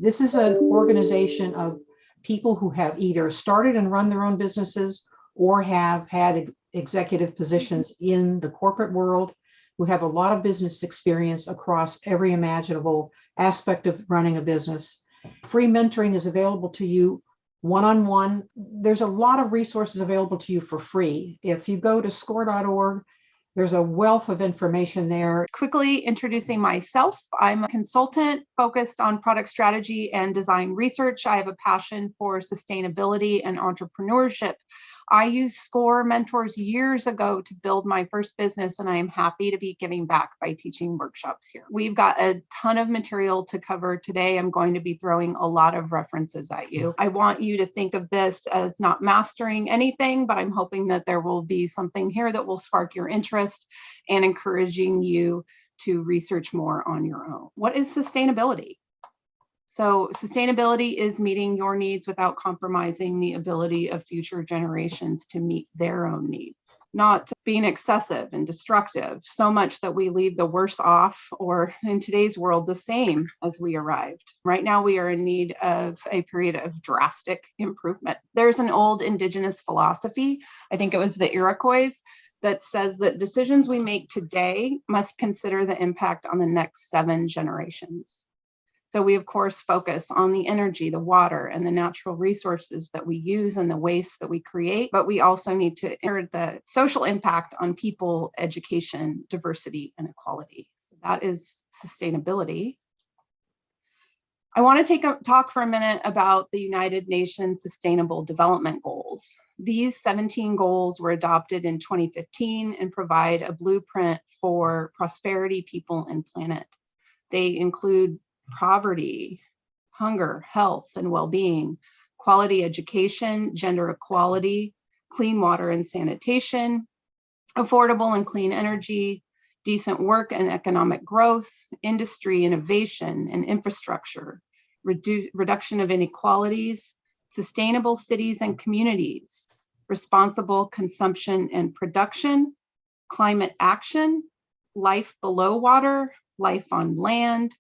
This is an organization of people who have either started and run their own businesses or have had executive positions in the corporate world, who have a lot of business experience across every imaginable aspect of running a business. Free mentoring is available to you one-on-one. There's a lot of resources available to you for free. If you go to score.org, there's a wealth of information there. Quickly introducing myself, I'm a consultant focused on product strategy and design research. I have a passion for sustainability and entrepreneurship. I used SCORE mentors years ago to build my first business, and I am happy to be giving back by teaching workshops here. We've got a ton of material to cover today. I'm going to be throwing a lot of references at you. I want you to think of this as not mastering anything, but I'm hoping that there will be something here that will spark your interest and encouraging you to research more on your own. What is sustainability? So sustainability is meeting your needs without compromising the ability of future generations to meet their own needs, not being excessive and destructive, so much that we leave the worse off, or in today's world, the same as we arrived. Right now, we are in need of a period of drastic improvement. There's an old indigenous philosophy, I think it was the Iroquois, that says that decisions we make today must consider the impact on the next 7 generations. So we, of course, focus on the energy, the water, and the natural resources that we use and the waste that we create, but we also need to enter the social impact on people, education, diversity, and equality. So that is sustainability. I want to talk for a minute about the United Nations Sustainable Development Goals. These 17 goals were adopted in 2015 and provide a blueprint for prosperity, people, and planet. They include poverty, hunger, health, and well-being, quality education, gender equality, clean water and sanitation, affordable and clean energy, decent work and economic growth, industry, innovation, and infrastructure, reduction of inequalities, sustainable cities and communities, responsible consumption and production, climate action, life below water, life on land,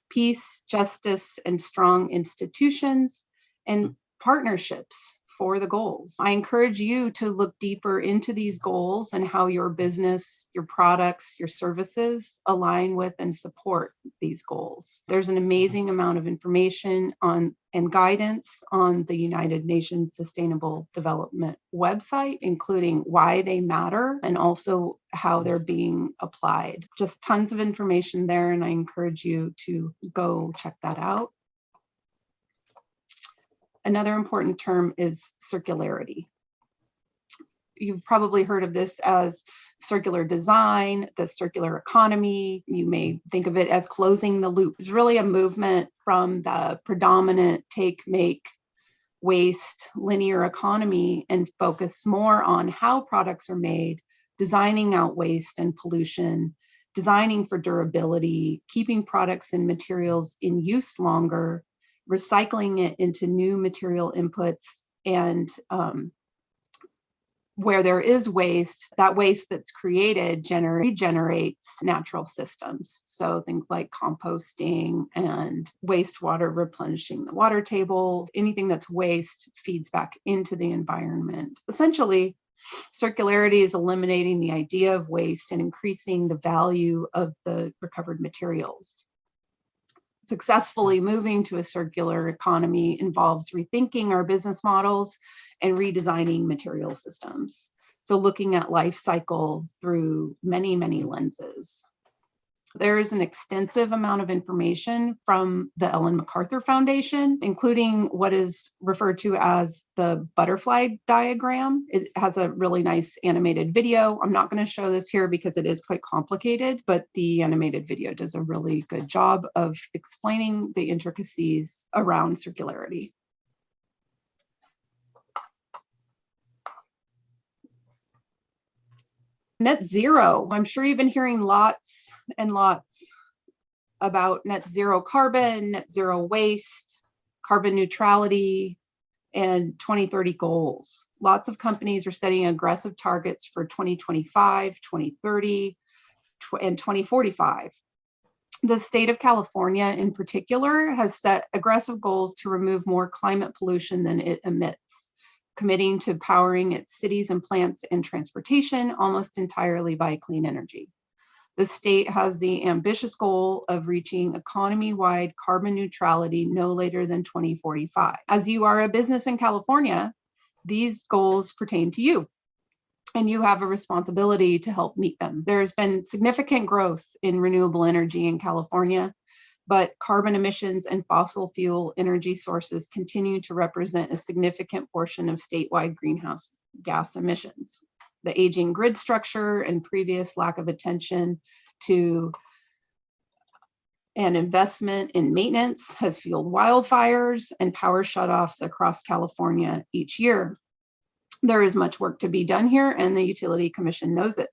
peace, justice, and strong institutions, and partnerships for the goals. I encourage you to look deeper into these goals and how your business, your products, your services align with and support these goals. There's an amazing amount of information on and guidance on the United Nations Sustainable Development website, including why they matter and also how they're being applied. Just tons of information there, and I encourage you to go check that out. Another important term is circularity. You've probably heard of this as circular design, the circular economy. You may think of it as closing the loop. It's really a movement from the predominant take, make, waste, linear economy and focus more on how products are made, designing out waste and pollution, designing for durability, keeping products and materials in use longer, recycling it into new material inputs, and where there is waste, that waste that's created regenerates natural systems. So things like composting and wastewater replenishing the water table, anything that's waste feeds back into the environment. Essentially, circularity is eliminating the idea of waste and increasing the value of the recovered materials. Successfully moving to a circular economy involves rethinking our business models and redesigning material systems. So looking at life cycle through many, many lenses. There is an extensive amount of information from the Ellen MacArthur Foundation, including what is referred to as the butterfly diagram. It has a really nice animated video. I'm not going to show this here because it is quite complicated, but the animated video does a really good job of explaining the intricacies around circularity. Net zero. I'm sure you've been hearing lots and lots about net zero carbon, net zero waste, carbon neutrality, and 2030 goals. Lots of companies are setting aggressive targets for 2025, 2030, and 2045. The state of California in particular has set aggressive goals to remove more climate pollution than it emits, committing to powering its cities and plants and transportation almost entirely by clean energy. The state has the ambitious goal of reaching economy-wide carbon neutrality no later than 2045. As you are a business in California, these goals pertain to you, and you have a responsibility to help meet them. There's been significant growth in renewable energy in California, but carbon emissions and fossil fuel energy sources continue to represent a significant portion of statewide greenhouse gas emissions. The aging grid structure and previous lack of attention to and investment in maintenance has fueled wildfires and power shutoffs across California each year. There is much work to be done here, and the Utility Commission knows it.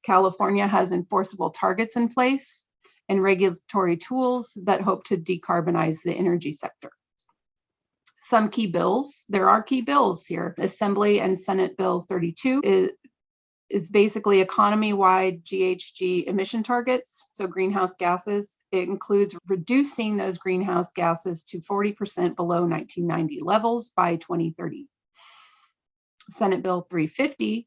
California has enforceable targets in place and regulatory tools that hope to decarbonize the energy sector. Some key bills, there are key bills here. Assembly and Senate Bill 32 is basically economy-wide GHG emission targets, so greenhouse gases. It includes reducing those greenhouse gases to 40% below 1990 levels by 2030. Senate Bill 350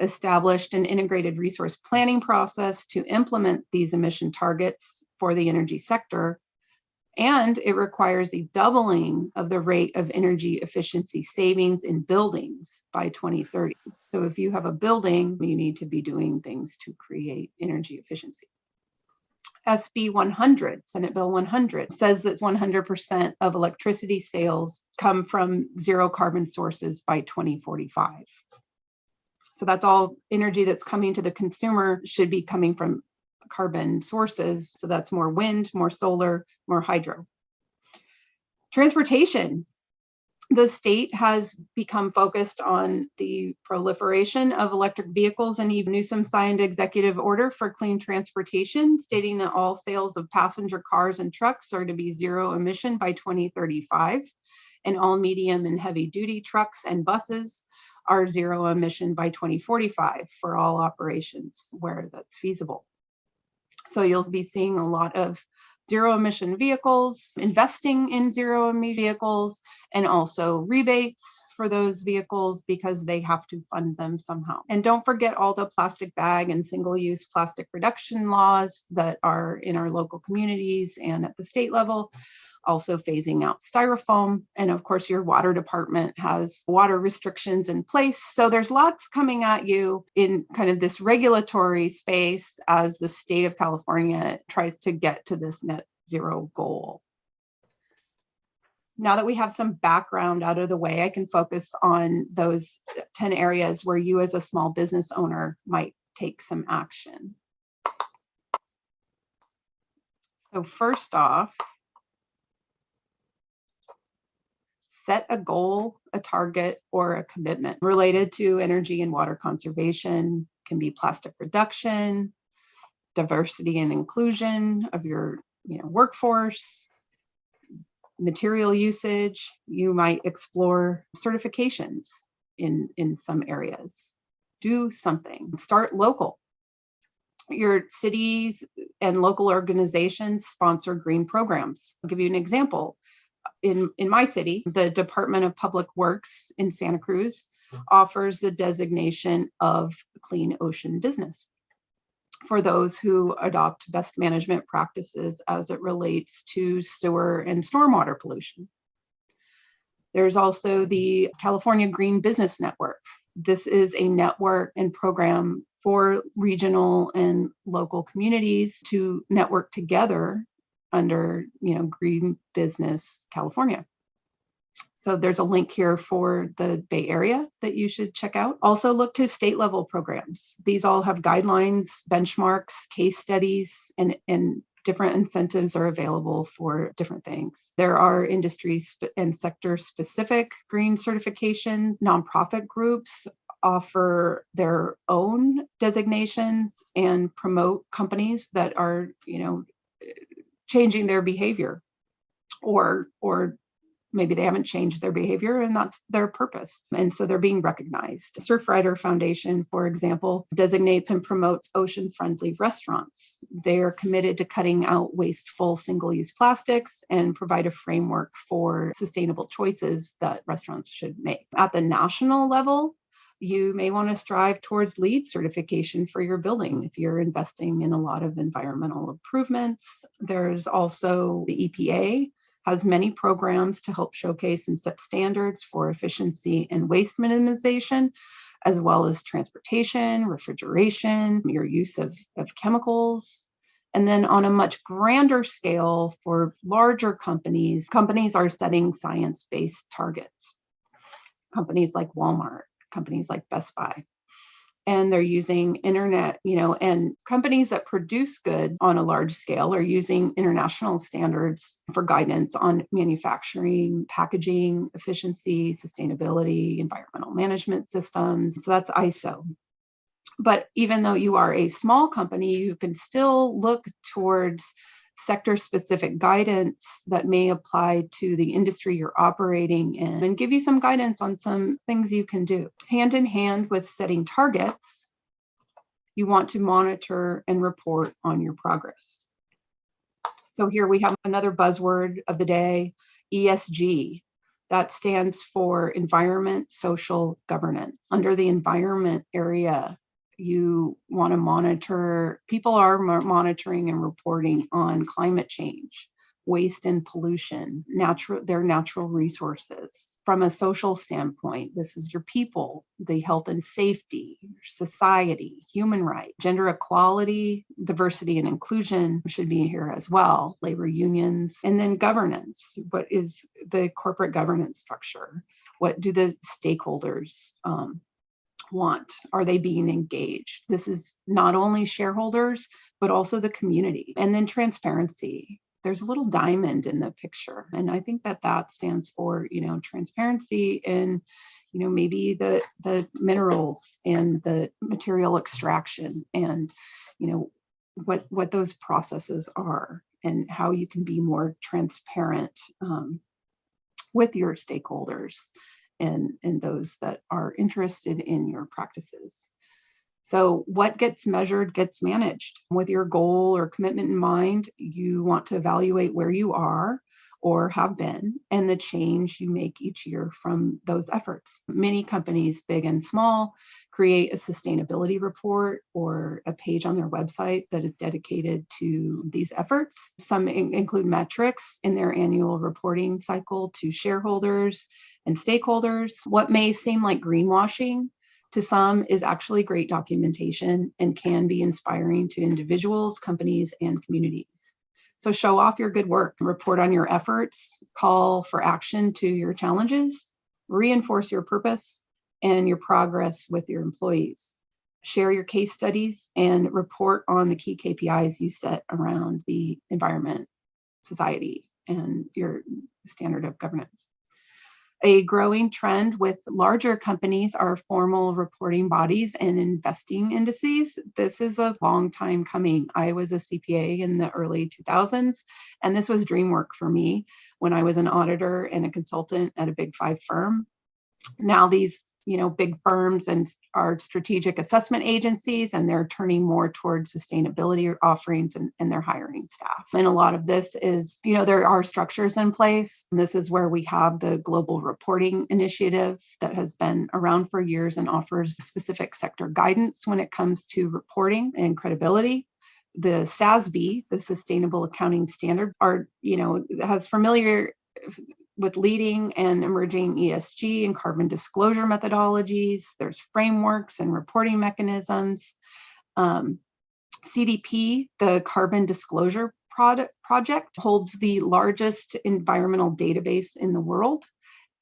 established an integrated resource planning process to implement these emission targets for the energy sector, and it requires a doubling of the rate of energy efficiency savings in buildings by 2030. So if you have a building, you need to be doing things to create energy efficiency. SB 100, Senate Bill 100, says that 100% of electricity sales come from zero carbon sources by 2045. So that's all energy that's coming to the consumer should be coming from carbon sources. So that's more wind, more solar, more hydro. Transportation. The state has become focused on the proliferation of electric vehicles, and even Newsom signed executive order for clean transportation, stating that all sales of passenger cars and trucks are to be zero emission by 2035, and all medium and heavy duty trucks and buses are zero emission by 2045 for all operations where that's feasible. So you'll be seeing a lot of zero emission vehicles, investing in zero emission vehicles, and also rebates for those vehicles because they have to fund them somehow. And don't forget all the plastic bag and single-use plastic reduction laws that are in our local communities and at the state level, also phasing out styrofoam. And of course, your water department has water restrictions in place. So there's lots coming at you in kind of this regulatory space as the state of California tries to get to this net zero goal. Now that we have some background out of the way, I can focus on those 10 areas where you as a small business owner might take some action. So first off, set a goal, a target, or a commitment related to energy and water conservation. Can be plastic reduction, diversity and inclusion of your workforce, material usage. You might explore certifications in some areas. Do something. Start local. Your cities and local organizations sponsor green programs. I'll give you an example. In my city, the Department of Public Works in Santa Cruz offers the designation of clean ocean business for those who adopt best management practices as it relates to sewer and stormwater pollution. There's also the California Green Business Network. This is a network and program for regional and local communities to network together under Green Business California. So there's a link here for the Bay Area that you should check out. Also look to state level programs. These all have guidelines, benchmarks, case studies, and different incentives are available for different things. There are industry and sector specific green certifications. Nonprofit groups offer their own designations and promote companies that are, changing their behavior or maybe they haven't changed their behavior and that's their purpose. And so they're being recognized. Surfrider Foundation, for example, designates and promotes ocean-friendly restaurants. They're committed to cutting out wasteful single-use plastics and provide a framework for sustainable choices that restaurants should make. At the national level, you may want to strive towards LEED certification for your building if you're investing in a lot of environmental improvements. There's also the EPA has many programs to help showcase and set standards for efficiency and waste minimization, as well as transportation, refrigeration, your use of chemicals. And then on a much grander scale for larger companies are setting science-based targets. Companies like Walmart, companies like Best Buy. And they're using internet, and companies that produce goods on a large scale are using international standards for guidance on manufacturing, packaging, efficiency, sustainability, environmental management systems. So that's ISO. But even though you are a small company, you can still look towards sector-specific guidance that may apply to the industry you're operating in and give you some guidance on some things you can do. Hand in hand with setting targets, you want to monitor and report on your progress. So here we have another buzzword of the day, ESG. That stands for environment, social, governance. Under the environment area, you want to monitor, people are monitoring and reporting on climate change, waste and pollution, their natural resources. From a social standpoint, this is your people, the health and safety, society, human rights, gender equality, diversity and inclusion should be here as well, labor unions, and then governance. What is the corporate governance structure? What do the stakeholders want? Are they being engaged? This is not only shareholders, but also the community. And then transparency. There's a little diamond in the picture. And I think that stands for, transparency in, maybe the minerals and the material extraction and, what those processes are and how you can be more transparent with your stakeholders and those that are interested in your practices. So what gets measured gets managed. With your goal or commitment in mind, you want to evaluate where you are or have been and the change you make each year from those efforts. Many companies, big and small, create a sustainability report or a page on their website that is dedicated to these efforts. Some include metrics in their annual reporting cycle to shareholders and stakeholders. What may seem like greenwashing to some is actually great documentation and can be inspiring to individuals, companies, and communities. So show off your good work, report on your efforts, call for action to your challenges, reinforce your purpose and your progress with your employees. Share your case studies and report on the key KPIs you set around the environment, society, and your standard of governance. A growing trend with larger companies are formal reporting bodies and investing indices. This is a long time coming. I was a CPA in the early 2000s, and this was dream work for me when I was an auditor and a consultant at a Big Five firm. Now these big firms and are strategic assessment agencies, and they're turning more towards sustainability offerings and they're hiring staff. And a lot of this is, there are structures in place. And this is where we have the Global Reporting Initiative that has been around for years and offers specific sector guidance when it comes to reporting and credibility. The SASB, the Sustainable Accounting Standard, has familiar with leading and emerging ESG and carbon disclosure methodologies. There's frameworks and reporting mechanisms. CDP, the Carbon Disclosure Project, holds the largest environmental database in the world,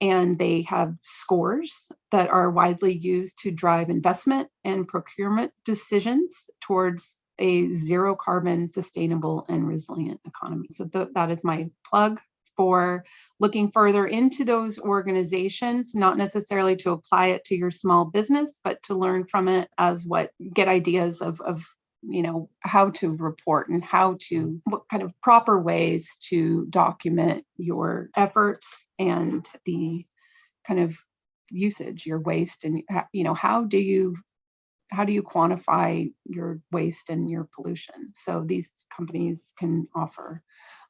and they have scores that are widely used to drive investment and procurement decisions towards a zero carbon, sustainable, and resilient economy. So that is my plug for looking further into those organizations, not necessarily to apply it to your small business, but to learn from it get ideas of how to report and what kind of proper ways to document your efforts and the kind of usage, your waste, and how do you quantify your waste and your pollution? So these companies can offer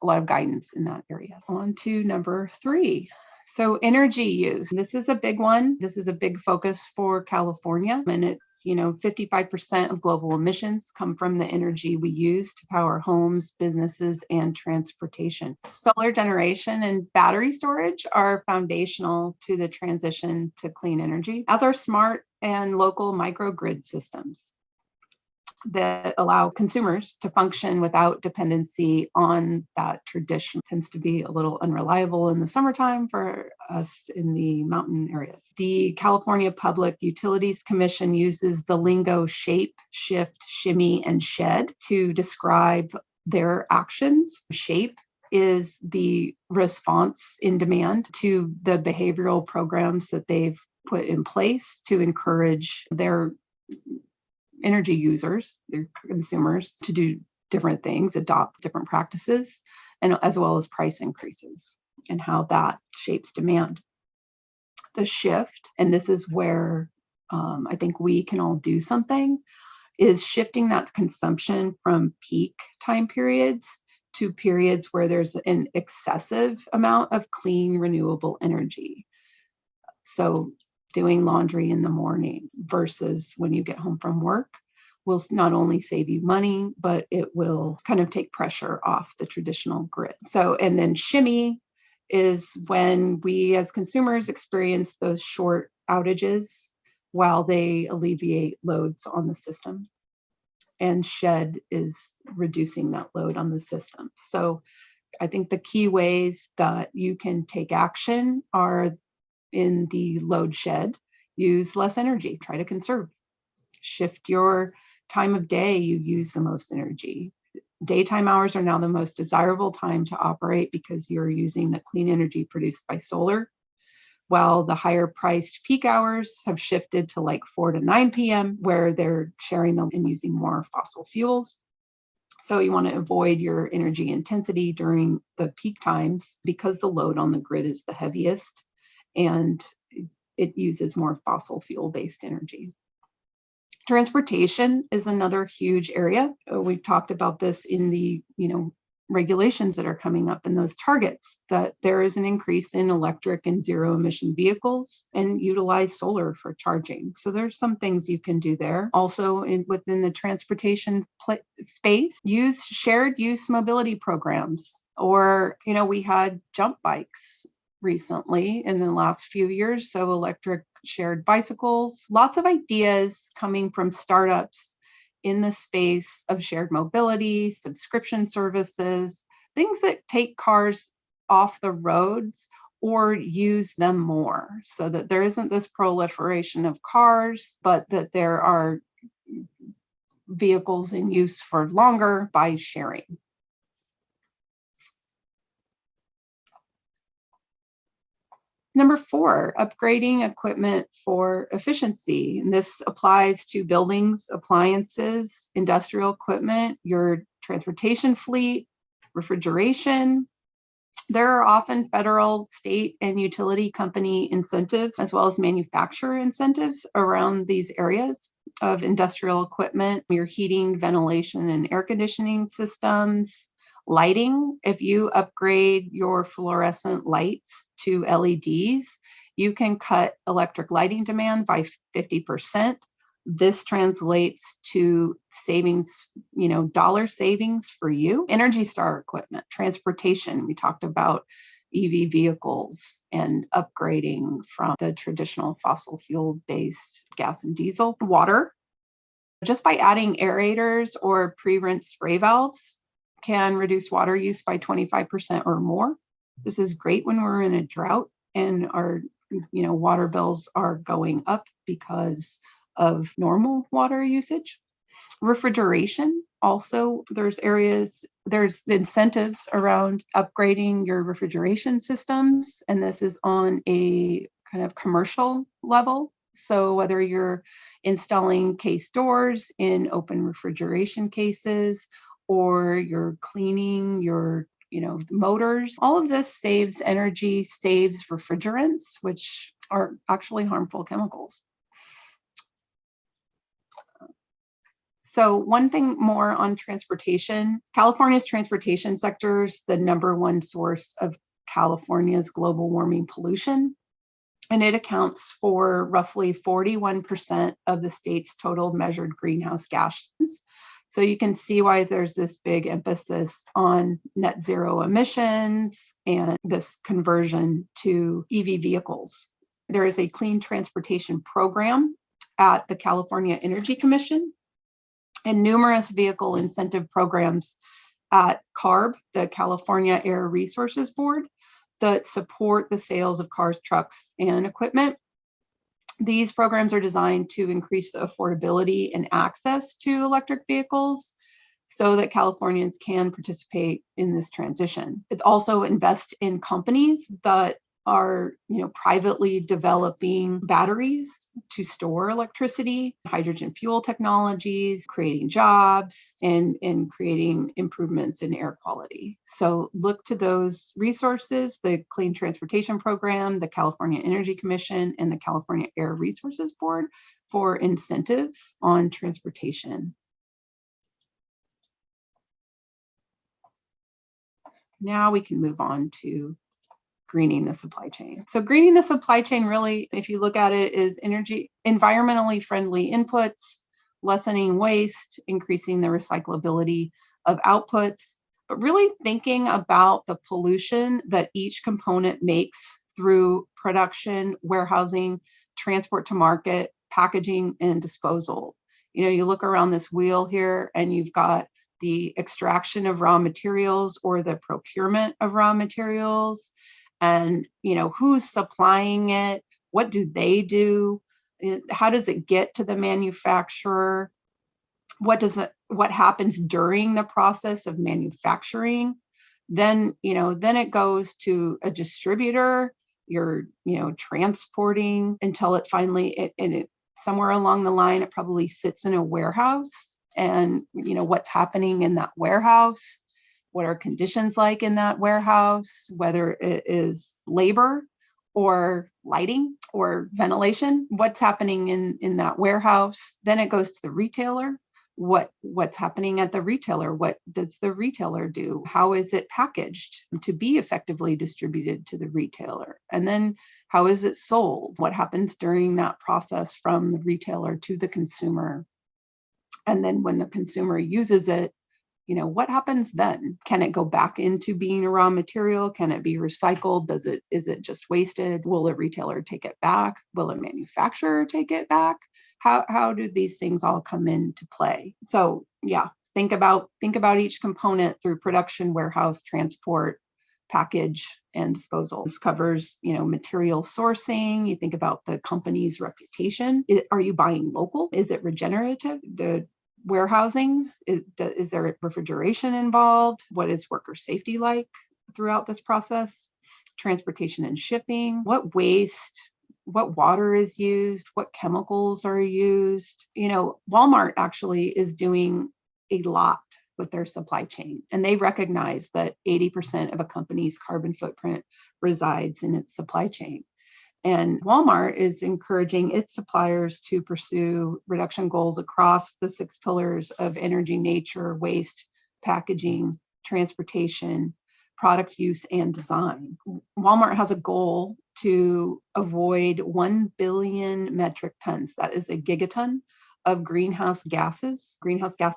a lot of guidance in that area. On to number 3. So energy use. This is a big one. This is a big focus for California, and it's 55% of global emissions come from the energy we use to power homes, businesses, and transportation. Solar generation and battery storage are foundational to the transition to clean energy, as are smart and local microgrid systems that allow consumers to function without dependency on that tradition. Tends to be a little unreliable in the summertime for us in the mountain areas. The California Public Utilities Commission uses the lingo shape, shift, shimmy, and shed to describe their actions. Shape is the response in demand to the behavioral programs that they've put in place to encourage their energy users, their consumers, to do different things, adopt different practices, and as well as price increases and how that shapes demand. The shift, and this is where I think we can all do something, is shifting that consumption from peak time periods to periods where there's an excessive amount of clean, renewable energy. So doing laundry in the morning versus when you get home from work will not only save you money, but it will kind of take pressure off the traditional grid. So, and then shimmy is when we as consumers experience those short outages while they alleviate loads on the system. And shed is reducing that load on the system. So I think the key ways that you can take action are in the load shed. Use less energy, try to conserve. Shift your time of day you use the most energy. Daytime hours are now the most desirable time to operate because you're using the clean energy produced by solar, while the higher priced peak hours have shifted to like 4 to 9 p.m. where they're sharing them and using more fossil fuels. So you want to avoid your energy intensity during the peak times because the load on the grid is the heaviest and it uses more fossil fuel-based energy. Transportation is another huge area. We've talked about this in the, regulations that are coming up in those targets, that there is an increase in electric and zero emission vehicles and utilize solar for charging. So there's some things you can do there. Also within the transportation space, use shared use mobility programs, or, we had jump bikes recently in the last few years. So electric shared bicycles, lots of ideas coming from startups in the space of shared mobility, subscription services, things that take cars off the roads or use them more, so that there isn't this proliferation of cars, but that there are vehicles in use for longer by sharing. Number 4, upgrading equipment for efficiency. And this applies to buildings, appliances, industrial equipment, your transportation fleet, refrigeration. There are often federal, state, and utility company incentives, as well as manufacturer incentives around these areas of industrial equipment, your heating, ventilation, and air conditioning systems. Lighting, if you upgrade your fluorescent lights to LEDs, you can cut electric lighting demand by 50%. This translates to savings, dollar savings for you. Energy Star equipment, transportation, we talked about EV vehicles and upgrading from the traditional fossil fuel-based gas and diesel. Water, just by adding aerators or pre-rinse spray valves, can reduce water use by 25% or more. This is great when we're in a drought and our, water bills are going up because of normal water usage. Refrigeration, also, there's incentives around upgrading your refrigeration systems, and this is on a kind of commercial level. So whether you're installing case doors in open refrigeration cases, or you're cleaning your motors, all of this saves energy, saves refrigerants, which are actually harmful chemicals. So one thing more on transportation. California's transportation sector is the #1 source of California's global warming pollution, and it accounts for roughly 41% of the state's total measured greenhouse gases. So you can see why there's this big emphasis on net zero emissions and this conversion to EV vehicles. There is a clean transportation program at the California Energy Commission and numerous vehicle incentive programs at CARB, the California Air Resources Board, that support the sales of cars, trucks, and equipment. These programs are designed to increase the affordability and access to electric vehicles so that Californians can participate in this transition. It's also invest in companies that are privately developing batteries to store electricity, hydrogen fuel technologies, creating jobs, and creating improvements in air quality. So look to those resources, the Clean Transportation Program, the California Energy Commission, and the California Air Resources Board for incentives on transportation. Now we can move on to greening the supply chain. So greening the supply chain really, if you look at it, is environmentally friendly inputs, lessening waste, increasing the recyclability of outputs, but really thinking about the pollution that each component makes through production, warehousing, transport to market, packaging, and disposal. You look around this wheel here and you've got the extraction of raw materials or the procurement of raw materials, and who's supplying it, what do they do, how does it get to the manufacturer, what happens during the process of manufacturing, then it goes to a distributor, you're transporting until it finally somewhere along the line it probably sits in a warehouse, and what's happening in that warehouse, what are conditions like in that warehouse, whether it is labor or lighting or ventilation, what's happening in that warehouse. Then it goes to the retailer. What's happening at the retailer? What does the retailer do? How is it packaged to be effectively distributed to the retailer? And then how is it sold? What happens during that process from the retailer to the consumer? And then when the consumer uses it, what happens then? Can it go back into being a raw material? Can it be recycled? Is it just wasted? Will the retailer take it back? Will a manufacturer take it back? How do these things all come into play? So yeah, think about each component through production, warehouse, transport, package, and disposal. This covers, material sourcing. You think about the company's reputation. Are you buying local? Is it regenerative? The warehousing, is there refrigeration involved? What is worker safety like throughout this process? Transportation and shipping, what waste, what water is used, what chemicals are used. Walmart actually is doing a lot with their supply chain, and they recognize that 80% of a company's carbon footprint resides in its supply chain. And Walmart is encouraging its suppliers to pursue reduction goals across the 6 pillars of energy, nature, waste, packaging, transportation, product use, and design. Walmart has a goal to avoid 1 billion metric tons, that is a gigaton, of greenhouse gas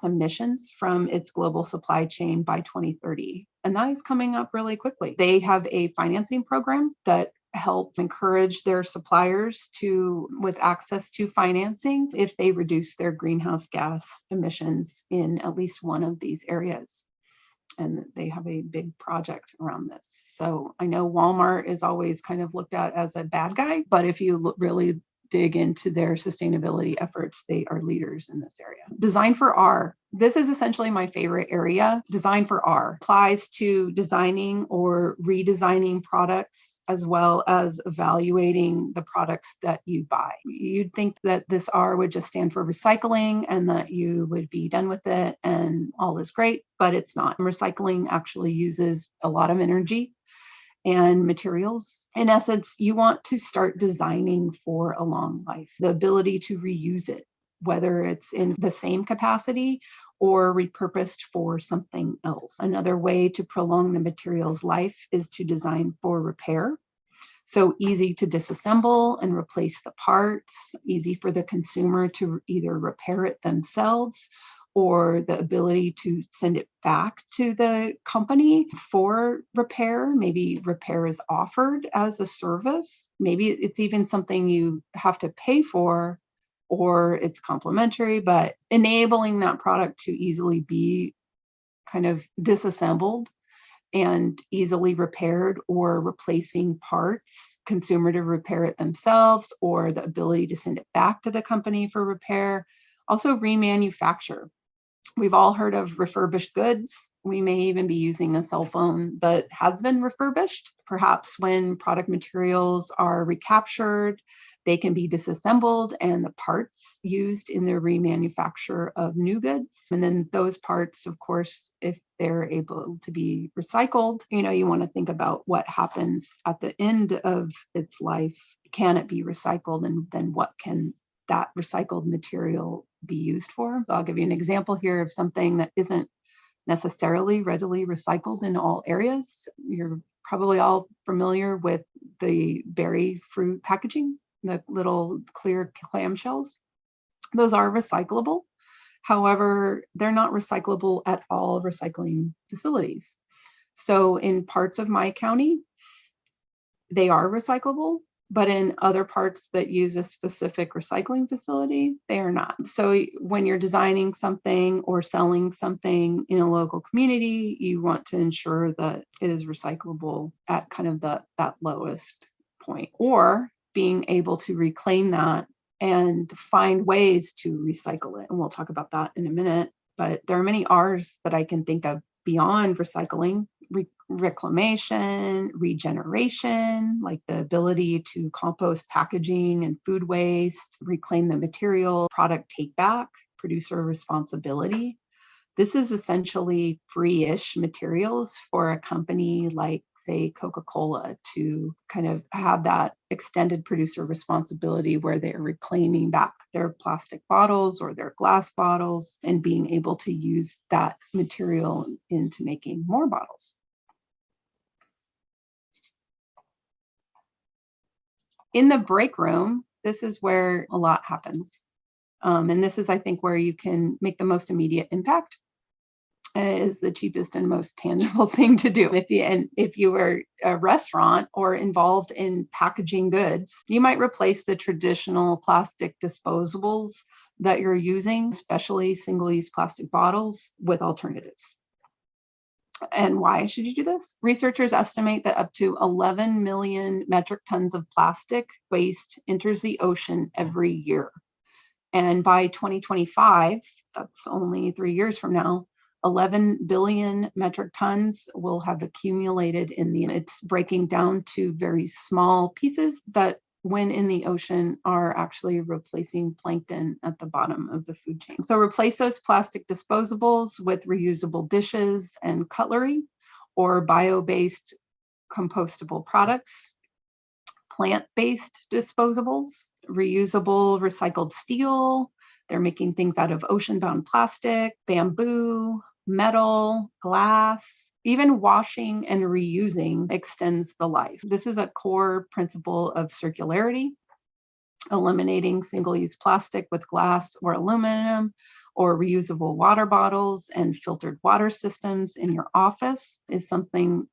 emissions from its global supply chain by 2030. And that is coming up really quickly. They have a financing program that help encourage their suppliers with access to financing if they reduce their greenhouse gas emissions in at least one of these areas. And they have a big project around this. So I know Walmart is always kind of looked at as a bad guy, but if you really dig into their sustainability efforts, they are leaders in this area. Design for R. This is essentially my favorite area. Design for R applies to designing or redesigning products as well as evaluating the products that you buy. You'd think that this R would just stand for recycling and that you would be done with it and all is great, but it's not. Recycling actually uses a lot of energy and materials. In essence, you want to start designing for a long life, the ability to reuse it, whether it's in the same capacity or repurposed for something else. Another way to prolong the material's life is to design for repair. So easy to disassemble and replace the parts, easy for the consumer to either repair it themselves or the ability to send it back to the company for repair. Maybe repair is offered as a service. Maybe it's even something you have to pay for or it's complimentary, but enabling that product to easily be kind of disassembled and easily repaired, or replacing parts, consumer to repair it themselves, or the ability to send it back to the company for repair. Also remanufacture. We've all heard of refurbished goods. We may even be using a cell phone that has been refurbished. Perhaps when product materials are recaptured, they can be disassembled and the parts used in the remanufacture of new goods. And then those parts, of course, if they're able to be recycled, you want to think about what happens at the end of its life. Can it be recycled? And then what can that recycled material be used for? I'll give you an example here of something that isn't necessarily readily recycled in all areas. You're probably all familiar with the berry fruit packaging, the little clear clamshells. Those are recyclable. However, they're not recyclable at all recycling facilities. So in parts of my county, they are recyclable, but in other parts that use a specific recycling facility, they are not. So when you're designing something or selling something in a local community, you want to ensure that it is recyclable at kind of that lowest point, or being able to reclaim that and find ways to recycle it. And we'll talk about that in a minute. But there are many R's that I can think of beyond recycling: reclamation, regeneration, like the ability to compost packaging and food waste, reclaim the material, product take back, producer responsibility. This is essentially free-ish materials for a company like, say, Coca-Cola to kind of have that extended producer responsibility where they're reclaiming back their plastic bottles or their glass bottles and being able to use that material into making more bottles. In the break room, this is where a lot happens. And this is, I think, where you can make the most immediate impact. And it is the cheapest and most tangible thing to do. If you were a restaurant or involved in packaging goods, you might replace the traditional plastic disposables that you're using, especially single-use plastic bottles, with alternatives. And why should you do this? Researchers estimate that up to 11 million metric tons of plastic waste enters the ocean every year. And by 2025, that's only 3 years from now, 11 billion metric tons will have accumulated it's breaking down to very small pieces that, when in the ocean, are actually replacing plankton at the bottom of the food chain. So replace those plastic disposables with reusable dishes and cutlery, or bio-based compostable products, plant-based disposables, reusable recycled steel. They're making things out of ocean-bound plastic, bamboo, metal, glass. Even washing and reusing extends the life. This is a core principle of circularity. Eliminating single-use plastic with glass or aluminum, or reusable water bottles and filtered water systems in your office is something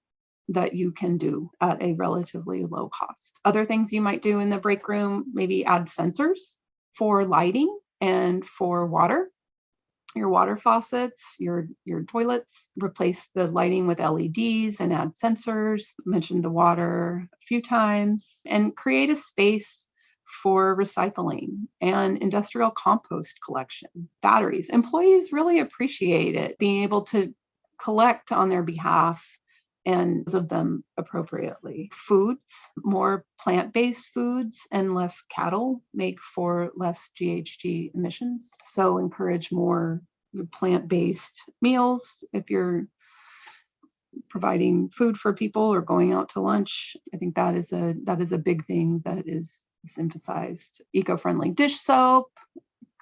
that you can do at a relatively low cost. Other things you might do in the break room, maybe add sensors for lighting and for water. Your water faucets, your toilets, replace the lighting with LEDs and add sensors. Mentioned the water a few times, and create a space for recycling and industrial compost collection. Batteries. Employees really appreciate it, being able to collect on their behalf and dispose of them appropriately. Foods, more plant-based foods and less cattle make for less GHG emissions. So encourage more plant-based meals if you're providing food for people or going out to lunch. I think that is a big thing that is emphasized. Eco-friendly dish soap,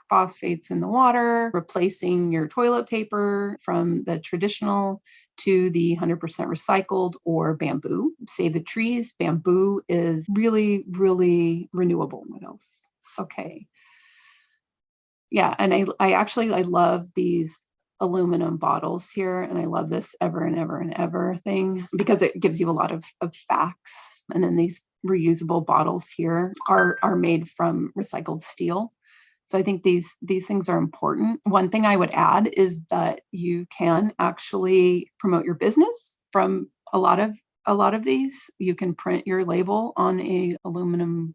phosphates in the water, replacing your toilet paper from the traditional to the 100% recycled or bamboo. Save the trees. Bamboo is really, really renewable. What else? Okay. Yeah, and I love these aluminum bottles here, and I love this ever and ever and ever thing because it gives you a lot of facts. And then these reusable bottles here are made from recycled steel. So I think these things are important. One thing I would add is that you can actually promote your business from a lot of these. You can print your label on a aluminum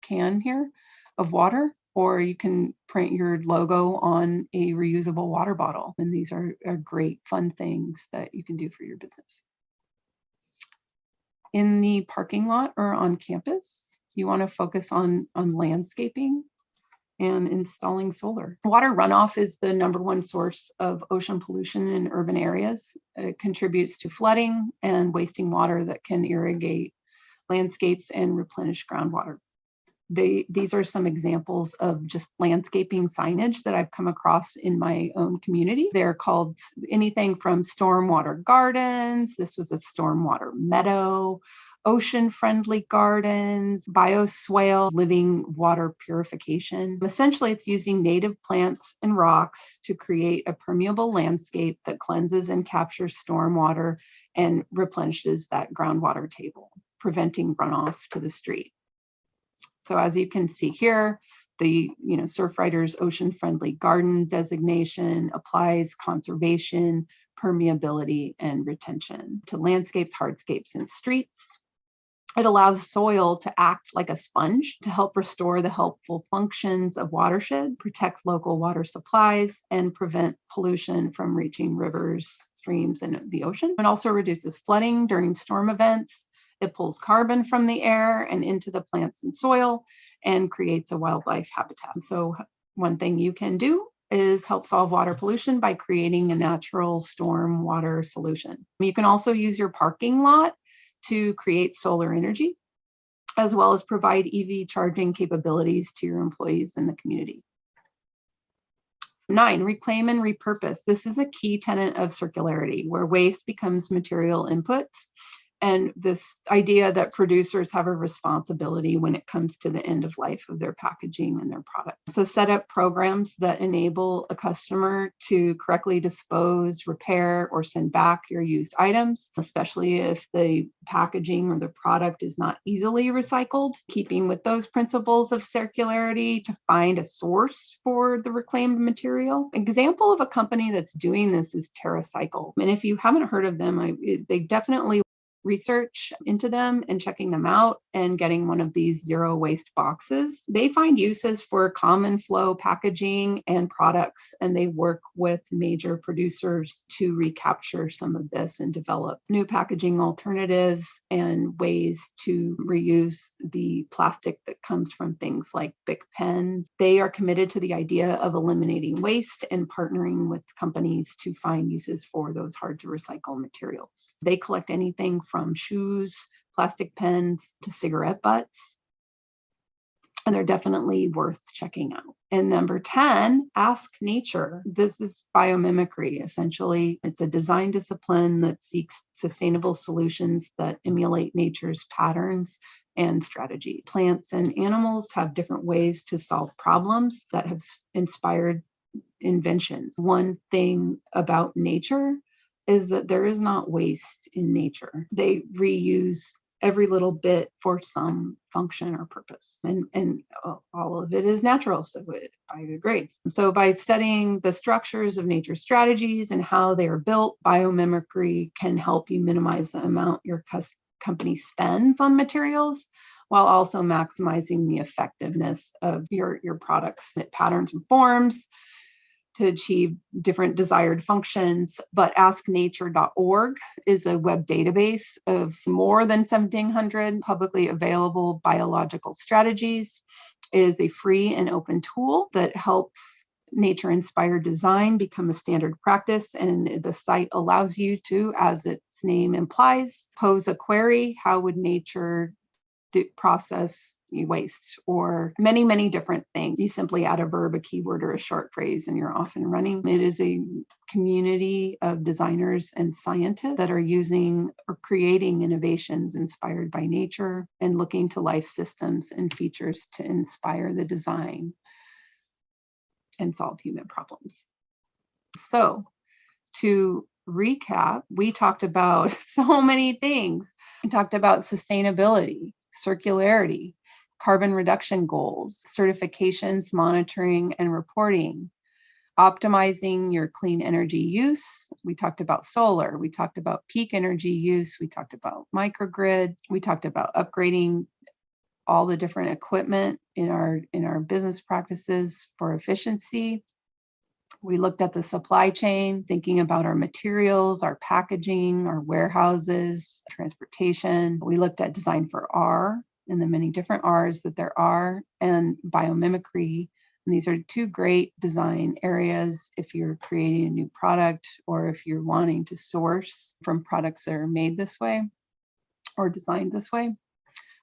can here of water, or you can print your logo on a reusable water bottle. And these are great fun things that you can do for your business. In the parking lot or on campus, you want to focus on landscaping and installing solar. Water runoff is the #1 source of ocean pollution in urban areas. It contributes to flooding and wasting water that can irrigate landscapes and replenish groundwater. These are some examples of just landscaping signage that I've come across in my own community. They're called anything from stormwater gardens. This was a stormwater meadow, ocean-friendly gardens, bioswale, living water purification. Essentially, it's using native plants and rocks to create a permeable landscape that cleanses and captures stormwater and replenishes that groundwater table, preventing runoff to the street. So as you can see here, the Surfrider's ocean-friendly garden designation applies conservation, permeability, and retention to landscapes, hardscapes, and streets. It allows soil to act like a sponge to help restore the helpful functions of watersheds, protect local water supplies, and prevent pollution from reaching rivers, streams, and the ocean. It also reduces flooding during storm events. It pulls carbon from the air and into the plants and soil and creates a wildlife habitat. So one thing you can do is help solve water pollution by creating a natural storm water solution. You can also use your parking lot to create solar energy, as well as provide EV charging capabilities to your employees in the community. 9, reclaim and repurpose. This is a key tenet of circularity, where waste becomes material inputs, and this idea that producers have a responsibility when it comes to the end of life of their packaging and their product. So set up programs that enable a customer to correctly dispose, repair, or send back your used items, especially if the packaging or the product is not easily recycled. Keeping with those principles of circularity to find a source for the reclaimed material. Example of a company that's doing this is TerraCycle. And if you haven't heard of them, they definitely research into them and checking them out and getting one of these zero waste boxes. They find uses for common flow packaging and products, and they work with major producers to recapture some of this and develop new packaging alternatives and ways to reuse the plastic that comes from things like Bic pens. They are committed to the idea of eliminating waste and partnering with companies to find uses for those hard to recycle materials. They collect anything from shoes, plastic pens, to cigarette butts. And they're definitely worth checking out. And number 10, ask nature. This is biomimicry, essentially. It's a design discipline that seeks sustainable solutions that emulate nature's patterns and strategies. Plants and animals have different ways to solve problems that have inspired inventions. One thing about nature is that there is not waste in nature. They reuse every little bit for some function or purpose. And all of it is natural, so it biodegrades. So by studying the structures of nature strategies and how they are built, biomimicry can help you minimize the amount your company spends on materials, while also maximizing the effectiveness of your products. Patterns and forms. to achieve different desired functions. But asknature.org is a web database of more than 1,700 publicly available biological strategies. It is a free and open tool that helps nature-inspired design become a standard practice. And the site allows you to, as its name implies, pose a query. How would nature process waste, or many, many different things. You simply add a verb, a keyword, or a short phrase, and you're off and running. It is a community of designers and scientists that are using or creating innovations inspired by nature and looking to life systems and features to inspire the design and solve human problems. So, to recap, we talked about so many things. We talked about sustainability, circularity, carbon reduction goals, certifications, monitoring, and reporting, optimizing your clean energy use. We talked about solar. We talked about peak energy use. We talked about microgrids. We talked about upgrading all the different equipment in our business practices for efficiency. We looked at the supply chain, thinking about our materials, our packaging, our warehouses, transportation. We looked at design for R and the many different R's that there are, and biomimicry. And these are two great design areas if you're creating a new product or if you're wanting to source from products that are made this way or designed this way.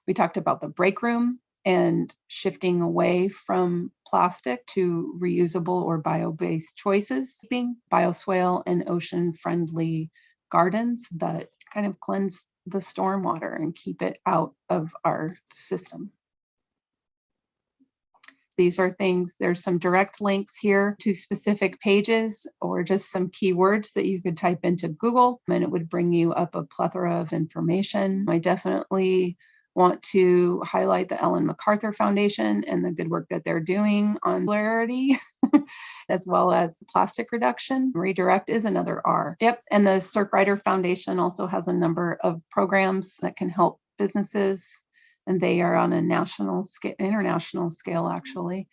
We talked about the break room and shifting away from plastic to reusable or bio-based choices, being bioswale and ocean-friendly gardens that kind of cleanse the stormwater and keep it out of our system. These are things, there's some direct links here to specific pages or just some keywords that you could type into Google and it would bring you up a plethora of information. I definitely want to highlight the Ellen MacArthur Foundation and the good work that they're doing on circularity, as well as plastic reduction. Redirect is another R. Yep, and the Surfrider Foundation also has a number of programs that can help businesses, and they are on a national scale, international scale, actually.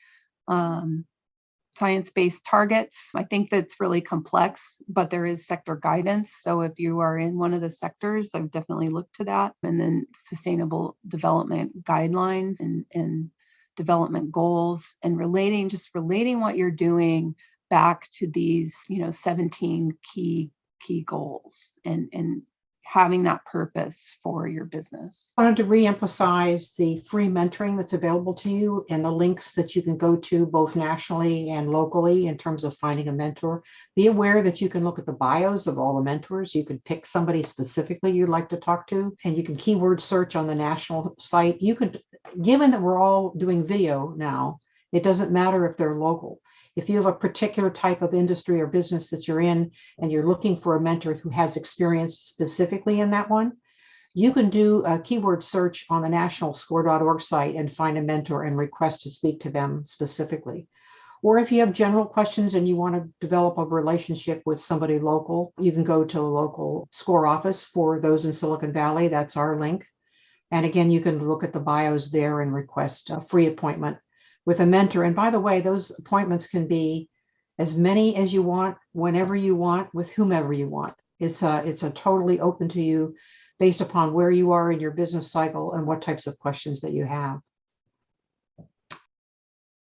Science-based targets. I think that's really complex, but there is sector guidance. So if you are in one of the sectors, I've definitely looked to that. And then sustainable development guidelines and development goals and relating what you're doing back to these, 17 key goals and having that purpose for your business. I wanted to re-emphasize the free mentoring that's available to you and the links that you can go to both nationally and locally in terms of finding a mentor. Be aware that you can look at the bios of all the mentors. You could pick somebody specifically you'd like to talk to, and you can keyword search on the national site. You could, given that we're all doing video now, it doesn't matter if they're local. If you have a particular type of industry or business that you're in and you're looking for a mentor who has experience specifically in that one, you can do a keyword search on the nationalscore.org site and find a mentor and request to speak to them specifically. Or if you have general questions and you want to develop a relationship with somebody local, you can go to the local SCORE office for those in Silicon Valley. That's our link. And again, you can look at the bios there and request a free appointment with a mentor. And by the way, those appointments can be as many as you want, whenever you want, with whomever you want. It's a totally open to you based upon where you are in your business cycle and what types of questions that you have.